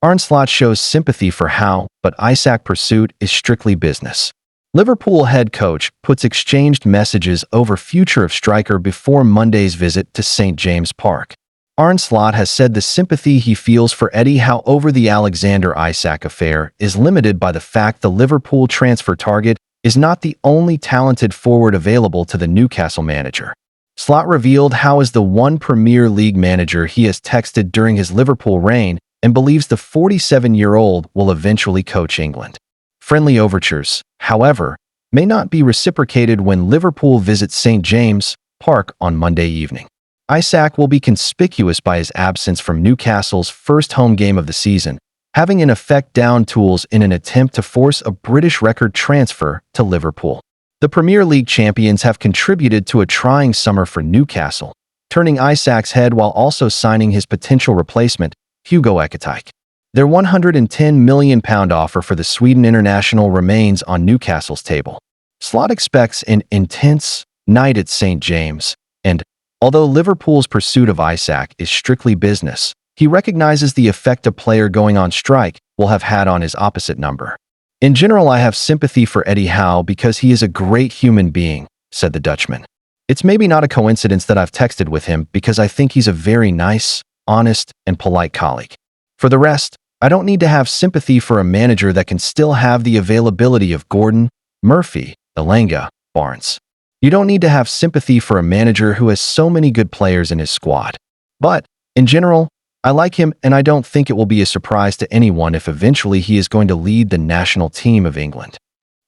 Arne Slot shows sympathy for Howe, but Isak pursuit is strictly business. Liverpool head coach puts exchanged messages over future of striker before Monday's visit to St. James Park. Arne Slot has said the sympathy he feels for Eddie Howe over the Alexander Isak affair is limited by the fact the Liverpool transfer target is not the only talented forward available to the Newcastle manager. Slot revealed Howe is the one Premier League manager he has texted during his Liverpool reign and believes the 47-year-old will eventually coach England. Friendly overtures, however, may not be reciprocated when Liverpool visits St. James Park on Monday evening. Isak will be conspicuous by his absence from Newcastle's first home game of the season, having in effect down tools in an attempt to force a British record transfer to Liverpool. The Premier League champions have contributed to a trying summer for Newcastle, turning Isak's head while also signing his potential replacement, Hugo Ekitike. Their £110 million offer for the Sweden international remains on Newcastle's table. Slot expects an intense night at St. James, and, although Liverpool's pursuit of Isak is strictly business, he recognizes the effect a player going on strike will have had on his opposite number. In general, I have sympathy for Eddie Howe because he is a great human being, said the Dutchman. It's maybe not a coincidence that I've texted with him because I think he's a very nice, honest, and polite colleague. For the rest, I don't need to have sympathy for a manager that can still have the availability of Gordon, Murphy, Elanga, Barnes. You don't need to have sympathy for a manager who has so many good players in his squad. But, in general, I like him and I don't think it will be a surprise to anyone if eventually he is going to lead the national team of England.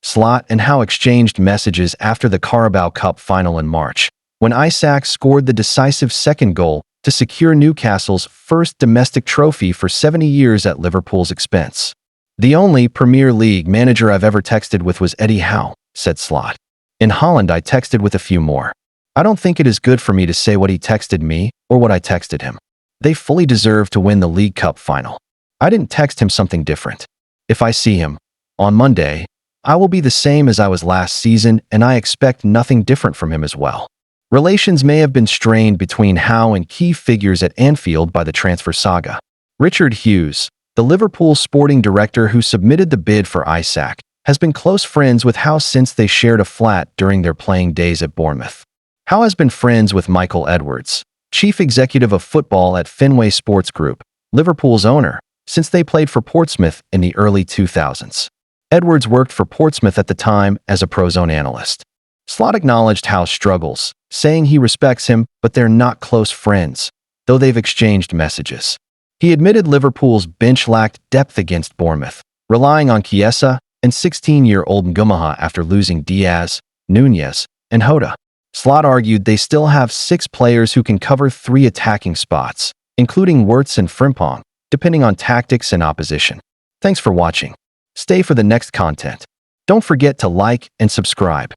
Slot and Howe exchanged messages after the Carabao Cup final in March, when Isak scored the decisive second goal to secure Newcastle's first domestic trophy for 70 years at Liverpool's expense. The only Premier League manager I've ever texted with was Eddie Howe, said Slot. In Holland, I texted with a few more. I don't think it is good for me to say what he texted me or what I texted him. They fully deserve to win the League Cup final. I didn't text him something different. If I see him on Monday, I will be the same as I was last season, and I expect nothing different from him as well. Relations may have been strained between Howe and key figures at Anfield by the transfer saga. Richard Hughes, the Liverpool sporting director who submitted the bid for Isak, has been close friends with Howe since they shared a flat during their playing days at Bournemouth. Howe has been friends with Michael Edwards, chief executive of football at Fenway Sports Group, Liverpool's owner, since they played for Portsmouth in the early 2000s. Edwards worked for Portsmouth at the time as a Prozone analyst. Slot acknowledged Howe's struggles, saying he respects him, but they're not close friends, though they've exchanged messages. He admitted Liverpool's bench lacked depth against Bournemouth, relying on Chiesa and 16-year-old Ngumaha after losing Diaz, Nunez, and Hoda. Slot argued they still have 6 players who can cover 3 attacking spots, including Wirtz and Frimpong, depending on tactics and opposition. Thanks for watching. Stay for the next content. Don't forget to like and subscribe.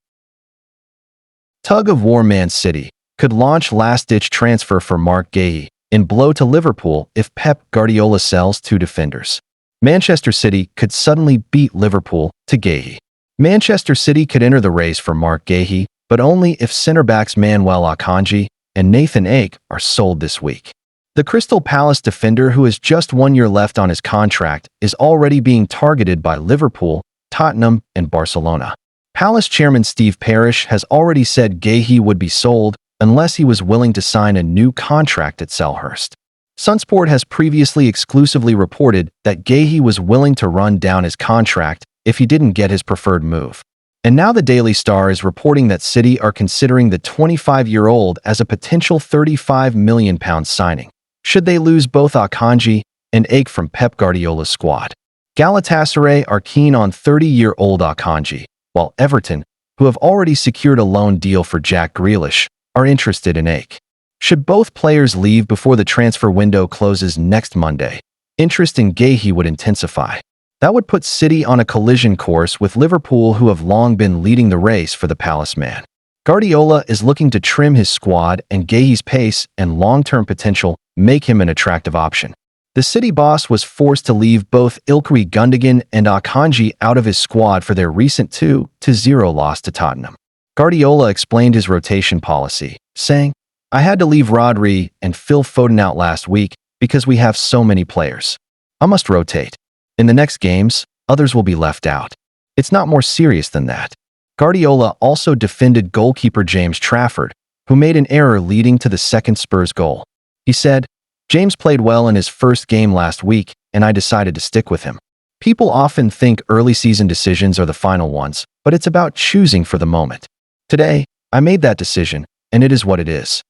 Tug of war: Man City could launch last-ditch transfer for Marc Guéhi in blow to Liverpool if Pep Guardiola sells 2 defenders. Manchester City could suddenly beat Liverpool to Guéhi. Manchester City could enter the race for Marc Guéhi, but only if centre-backs Manuel Akanji and Nathan Ake are sold this week. The Crystal Palace defender, who has just 1 year left on his contract, is already being targeted by Liverpool, Tottenham, and Barcelona. Palace chairman Steve Parish has already said Guéhi would be sold unless he was willing to sign a new contract at Selhurst. Sunsport has previously exclusively reported that Guéhi was willing to run down his contract if he didn't get his preferred move. And now the Daily Star is reporting that City are considering the 25-year-old as a potential £35 million signing, should they lose both Akanji and Ake from Pep Guardiola's squad. Galatasaray are keen on 30-year-old Akanji, while Everton, who have already secured a loan deal for Jack Grealish, are interested in Ake. Should both players leave before the transfer window closes next Monday, interest in Guéhi would intensify. That would put City on a collision course with Liverpool, who have long been leading the race for the Palace man. Guardiola is looking to trim his squad, and Guéhi's pace and long-term potential make him an attractive option. The City boss was forced to leave both Ilkay Gundogan and Akanji out of his squad for their recent 2-0 loss to Tottenham. Guardiola explained his rotation policy, saying, "I had to leave Rodri and Phil Foden out last week because we have so many players. I must rotate. In the next games, others will be left out. It's not more serious than that. Guardiola also defended goalkeeper James Trafford, who made an error leading to the second Spurs goal. He said, "James played well in his first game last week, and I decided to stick with him." People often think early season decisions are the final ones, but it's about choosing for the moment. Today, I made that decision, and it is what it is.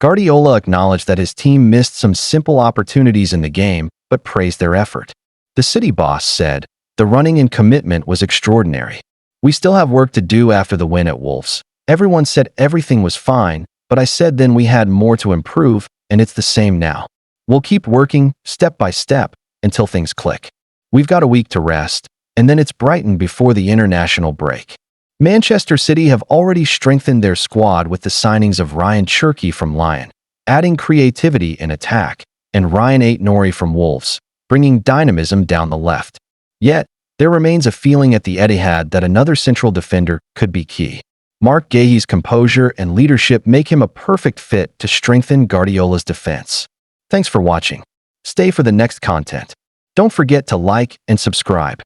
Guardiola acknowledged that his team missed some simple opportunities in the game, but praised their effort. The City boss said, "The running and commitment was extraordinary. We still have work to do after the win at Wolves. Everyone said everything was fine, but I said then we had more to improve, and it's the same now. We'll keep working, step by step, until things click. We've got a week to rest, and then it's Brighton before the international break." Manchester City have already strengthened their squad with the signings of Ryan Cherki from Lyon, adding creativity in attack, and Ryan Ait-Nouri from Wolves, bringing dynamism down the left. Yet, there remains a feeling at the Etihad that another central defender could be key. Mark Guehi's composure and leadership make him a perfect fit to strengthen Guardiola's defense. Thanks for watching. Stay for the next content. Don't forget to like and subscribe.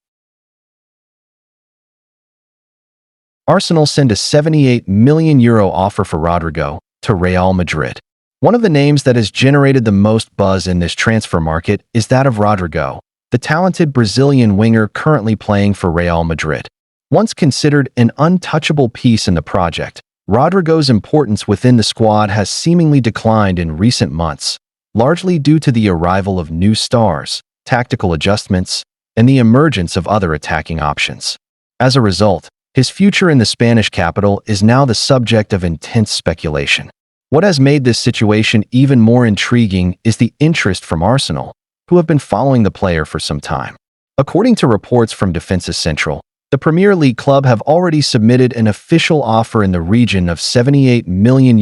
Arsenal send a €78 million offer for Rodrigo to Real Madrid. One of the names that has generated the most buzz in this transfer market is that of Rodrigo, the talented Brazilian winger currently playing for Real Madrid. Once considered an untouchable piece in the project, Rodrigo's importance within the squad has seemingly declined in recent months, largely due to the arrival of new stars, tactical adjustments, and the emergence of other attacking options. As a result, his future in the Spanish capital is now the subject of intense speculation. What has made this situation even more intriguing is the interest from Arsenal, who have been following the player for some time. According to reports from Defensa Central, the Premier League club have already submitted an official offer in the region of €78 million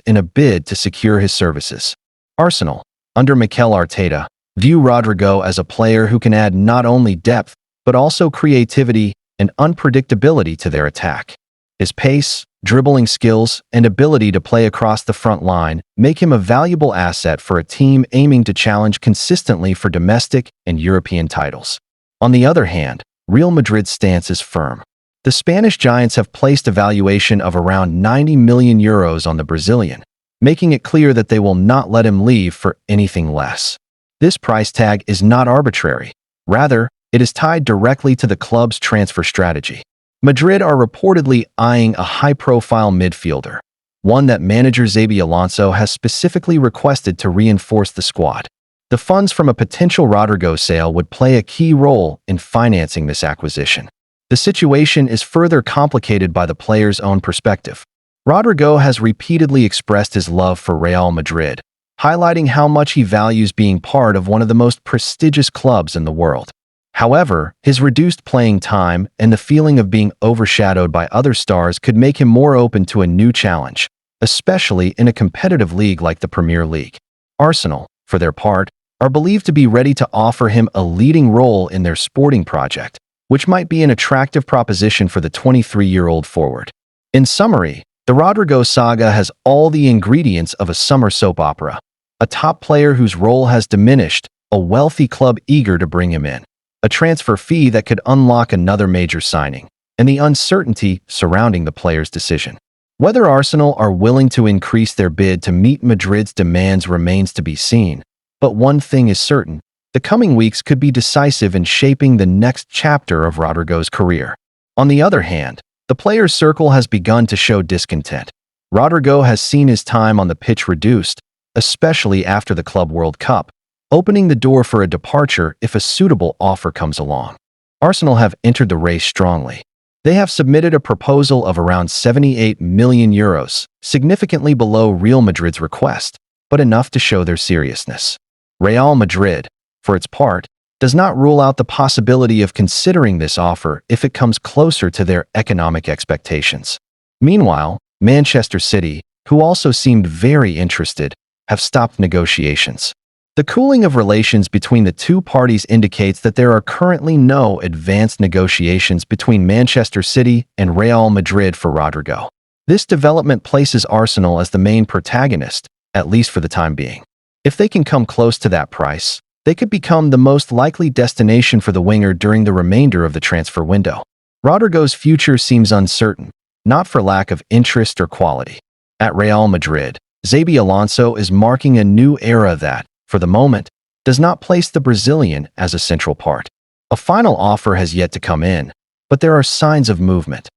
in a bid to secure his services. Arsenal, under Mikel Arteta, view Rodrigo as a player who can add not only depth, but also creativity and unpredictability to their attack. His pace, dribbling skills, and ability to play across the front line make him a valuable asset for a team aiming to challenge consistently for domestic and European titles. On the other hand, Real Madrid's stance is firm. The Spanish giants have placed a valuation of around €90 million on the Brazilian, making it clear that they will not let him leave for anything less. This price tag is not arbitrary. Rather, it is tied directly to the club's transfer strategy. Madrid are reportedly eyeing a high-profile midfielder, one that manager Xabi Alonso has specifically requested to reinforce the squad. The funds from a potential Rodrigo sale would play a key role in financing this acquisition. The situation is further complicated by the player's own perspective. Rodrigo has repeatedly expressed his love for Real Madrid, highlighting how much he values being part of one of the most prestigious clubs in the world. However, his reduced playing time and the feeling of being overshadowed by other stars could make him more open to a new challenge, especially in a competitive league like the Premier League. Arsenal, for their part, are believed to be ready to offer him a leading role in their sporting project, which might be an attractive proposition for the 23-year-old forward. In summary, the Rodrigo saga has all the ingredients of a summer soap opera: a top player whose role has diminished, a wealthy club eager to bring him in, a transfer fee that could unlock another major signing, and the uncertainty surrounding the player's decision. Whether Arsenal are willing to increase their bid to meet Madrid's demands remains to be seen, but one thing is certain: the coming weeks could be decisive in shaping the next chapter of Rodrigo's career. On the other hand, the player's circle has begun to show discontent. Rodrigo has seen his time on the pitch reduced, especially after the Club World Cup, opening the door for a departure if a suitable offer comes along. Arsenal have entered the race strongly. They have submitted a proposal of around €78 million, significantly below Real Madrid's request, but enough to show their seriousness. Real Madrid, for its part, does not rule out the possibility of considering this offer if it comes closer to their economic expectations. Meanwhile, Manchester City, who also seemed very interested, have stopped negotiations. The cooling of relations between the two parties indicates that there are currently no advanced negotiations between Manchester City and Real Madrid for Rodrigo. This development places Arsenal as the main protagonist, at least for the time being. If they can come close to that price, They could become the most likely destination for the winger during the remainder of the transfer window. Rodrygo's future seems uncertain, not for lack of interest or quality. At Real Madrid, Xabi Alonso is marking a new era that, for the moment, does not place the Brazilian as a central part. A final offer has yet to come in, but there are signs of movement.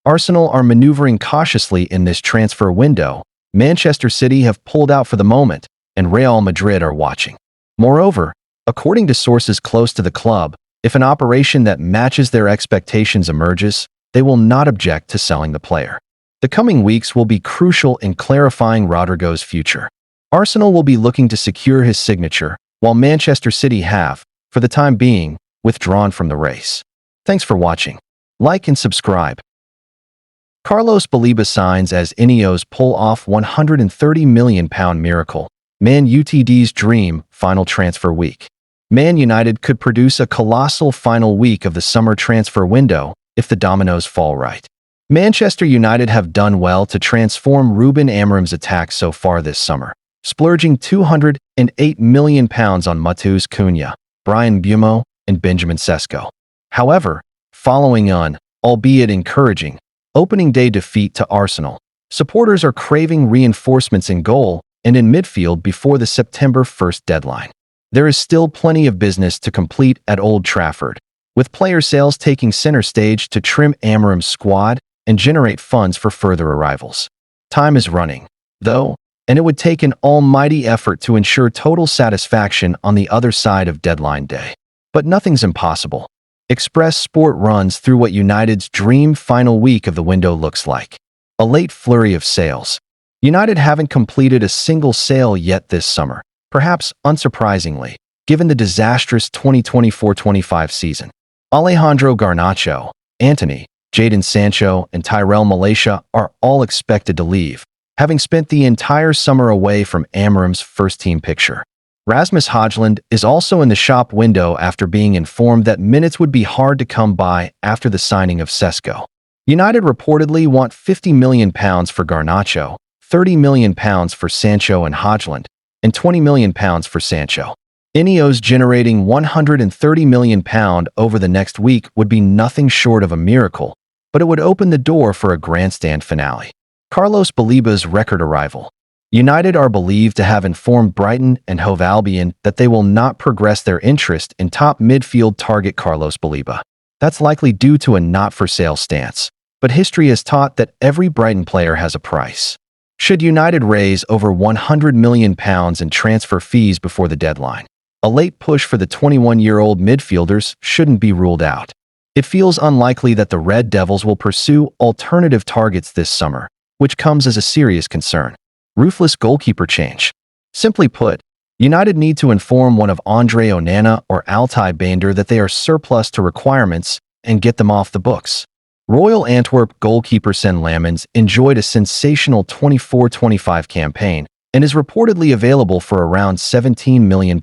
Arsenal are maneuvering cautiously in this transfer window. Manchester City have pulled out for the moment, and Real Madrid are watching. Moreover, according to sources close to the club, if an operation that matches their expectations emerges, they will not object to selling the player. The coming weeks will be crucial in clarifying Rodrygo's future. Arsenal will be looking to secure his signature, while Manchester City have, for the time being, withdrawn from the race. Thanks for watching. Like and subscribe. Carlos Baleba signs as Ineos pull off £130 million miracle. Man Utd's dream final transfer week. Man United could produce a colossal final week of the summer transfer window if the dominoes fall right. Manchester United have done well to transform Ruben Amorim's attack so far this summer, splurging £208 million on Matheus Cunha, Brian Buemo, and Benjamin Sesko. However, following an, albeit encouraging, opening day defeat to Arsenal, supporters are craving reinforcements in goal and in midfield before the September 1st deadline. There is still plenty of business to complete at Old Trafford, with player sales taking center stage to trim Amorim's squad and generate funds for further arrivals. Time is running, though, and it would take an almighty effort to ensure total satisfaction on the other side of deadline day. But nothing's impossible. Express Sport runs through what United's dream final week of the window looks like. A late flurry of sales. United haven't completed a single sale yet this summer, perhaps unsurprisingly, given the disastrous 2024-25 season. Alejandro Garnacho, Antony, Jadon Sancho, and Tyrell Malacia are all expected to leave, having spent the entire summer away from Amorim's first-team picture. Rasmus Højlund is also in the shop window after being informed that minutes would be hard to come by after the signing of Sesko. United reportedly want £50 million for Garnacho, £30 million for Sancho and Højlund, and £20 million for Sancho. Ineos generating £130 million over the next week would be nothing short of a miracle, but it would open the door for a grandstand finale. Carlos Baleba's record arrival. United are believed to have informed Brighton and Hove Albion that they will not progress their interest in top midfield target Carlos Baleba. That's likely due to a not-for-sale stance, but history has taught that every Brighton player has a price. Should United raise over £100 million in transfer fees before the deadline, a late push for the 21-year-old midfielders shouldn't be ruled out. It feels unlikely that the Red Devils will pursue alternative targets this summer, which comes as a serious concern. Ruthless goalkeeper change. Simply put, United need to inform one of Andre Onana or Altay Bander that they are surplus to requirements and get them off the books. Royal Antwerp goalkeeper Sen Lammens enjoyed a sensational 24-25 campaign and is reportedly available for around £17 million.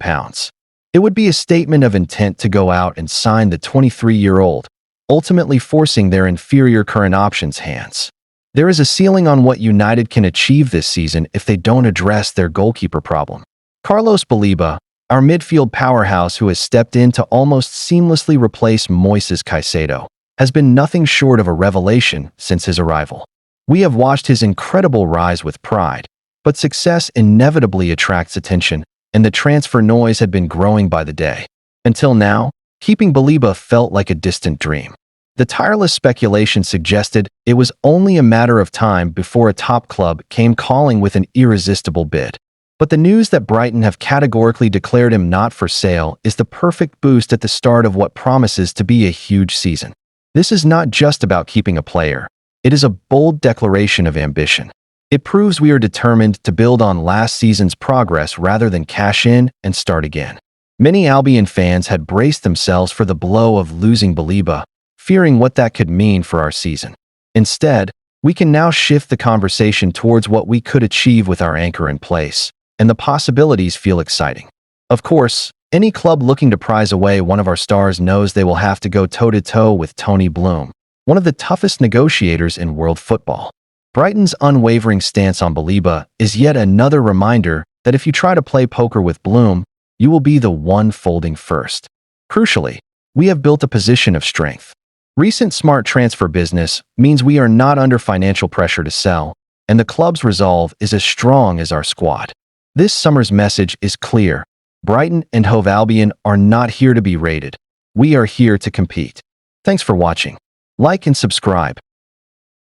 It would be a statement of intent to go out and sign the 23-year-old, ultimately forcing their inferior current options' hands. There is a ceiling on what United can achieve this season if they don't address their goalkeeper problem. Carlos Baleba, our midfield powerhouse who has stepped in to almost seamlessly replace Moises Caicedo, has been nothing short of a revelation since his arrival. We have watched his incredible rise with pride, but success inevitably attracts attention, and the transfer noise had been growing by the day. Until now, keeping Baleba felt like a distant dream. The tireless speculation suggested it was only a matter of time before a top club came calling with an irresistible bid. But the news that Brighton have categorically declared him not for sale is the perfect boost at the start of what promises to be a huge season. This is not just about keeping a player. It is a bold declaration of ambition. It proves we are determined to build on last season's progress rather than cash in and start again. Many Albion fans had braced themselves for the blow of losing Baleba, fearing what that could mean for our season. Instead, we can now shift the conversation towards what we could achieve with our anchor in place, and the possibilities feel exciting. Of course, any club looking to prize away one of our stars knows they will have to go toe-to-toe with Tony Bloom, one of the toughest negotiators in world football. Brighton's unwavering stance on Baleba is yet another reminder that if you try to play poker with Bloom, you will be the one folding first. Crucially, we have built a position of strength. Recent smart transfer business means we are not under financial pressure to sell, and the club's resolve is as strong as our squad. This summer's message is clear. Brighton and Hove Albion are not here to be rated. We are here to compete. Thanks for watching. Like and subscribe.